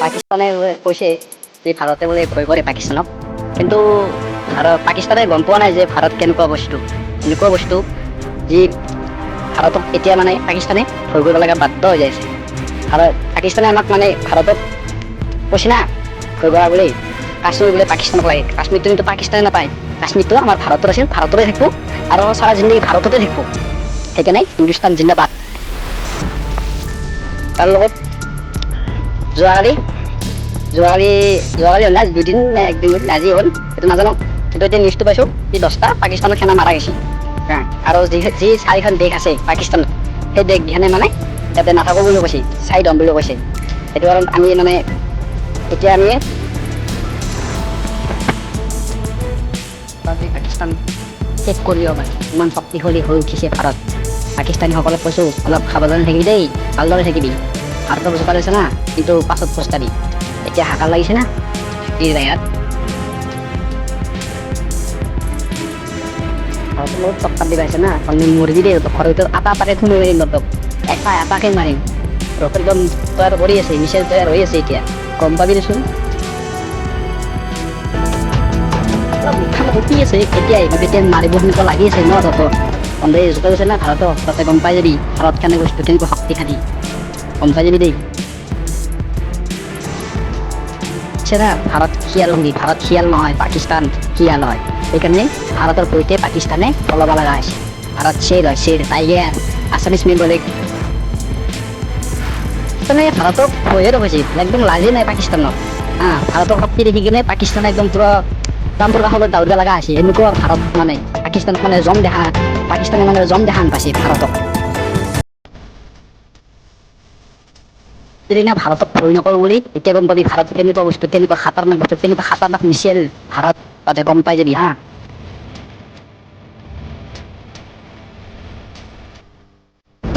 পাকিস্তানে কৈছে যে ভাৰতে বোলে ভয় কৰে পাকিস্তানক, কিন্তু পাকিস্তানে গম পোৱা নাই যে ভাৰত কেনেকুৱা বস্তু, এনেকুৱা বস্তু যি ভাৰতক এতিয়া মানে পাকিস্তানে ভয় কৰিব লগা বাধ্য হৈ যাইছে। পাকিস্তানে আমাক মানে ভাৰতক কৈছে না ভয় কৰা বুলি, কাশ্মীৰ বোলে পাকিস্তানক লাগে। কাশ্মীৰটো কিন্তু পাকিস্তানে নাপায়, কাশ্মীৰটো আমাৰ ভাৰতৰ আছিল, ভাৰততে থাকিব আৰু সাৰা জিন্দগী ভাৰততে থাকিব। সেইকাৰণে হিন্দুস্তান জিন্দাবাদ। তাৰ লগত যোৱাকালি হ'ল দুদিন নে একদিন আজি হ'ল সেইটো নাজানো, কিন্তু এতিয়া নিউজটো পাইছো কি 10টা পাকিস্তানৰ সেনা মাৰা গৈছে। আৰু যি 4খন দেশ আছে পাকিস্তানত, সেই দেশকেইখনে মানে ইয়াতে নাথাকো বুলি কৈছে, চাইড হ'ম বুলি কৈছে। সেইটো কাৰণ আমি মানে এতিয়া আমি পাকিস্তান শেষ কৰি দিব পাৰি, ইমান শক্তিশালী হৈ উঠিছে ভাৰত। পাকিস্তানীসকলক কৈছো অলপ সাৱধানে থাকিবি দেই, ভালদৰে থাকিবি। ভাৰতৰ বুজি পাইছে না, কিন্তু পাছত পস্তাবি। এতিয়া হাকাৰ লাগিছে না এই জেগাত ভাৰতৰ লগত টক্কৰ দি পাইছে না, মৰিবি দেই ঘৰৰ ভিতৰত আটা পাকে থুমি মাৰিম তহঁতক, এটাকে মাৰিম। ৰকেট বম তৈয়াৰ কৰি আছে, মিছাইল তৈয়াৰ হৈ আছে, এতিয়া গম পাবি দেচোন। উঠি আছে এতিয়া মাৰিব সেনেকুৱা লাগি আছে ন তহঁতক, সন্দেহ জোকাই গৈছে না ভাৰতক, তহঁতে গম পাই যাবি ভাৰত কেনে বস্তু, কেনেকুৱা শক্তিশালী গম পাই যাবি দেই। ভাৰত শিয়াল ভূমি, ভাৰত শিয়াল নহয়, পাকিস্তান শিয়াল হয়। সেইকাৰণে ভাৰতৰ সৈতে পাকিস্তানে পলাব লগা হৈছে। ভাৰত শ্বেৰ হয়, শ্বেৰ টাইগাৰ, আছামিছ মেঘালয় ভাৰতক ভয়ে ৰখাইছে, একদম লাজেই নাই পাকিস্তানত। ভাৰতৰ শক্তি দেখি কিনে পাকিস্তানে একদম পুৰা ট্ৰাম্পৰ কাষলৈ দাউৰিব লগা হৈছে। এনেকুৱা ভাৰত মানে পাকিস্তানক মানে পাকিস্তানে মানে জম দেখা পাইছে ভাৰতক। যদি না ভাৰতক ভয় নকৰো বুলি, এতিয়া গম পাবি ভাৰত কেনেকুৱা বস্তু, কেনেকুৱা খাতাৰনাক বস্তু, কেনেকুৱা খাতাৰনাক মিছাইল ভাৰত, তাতে গম পাই যাবি হা।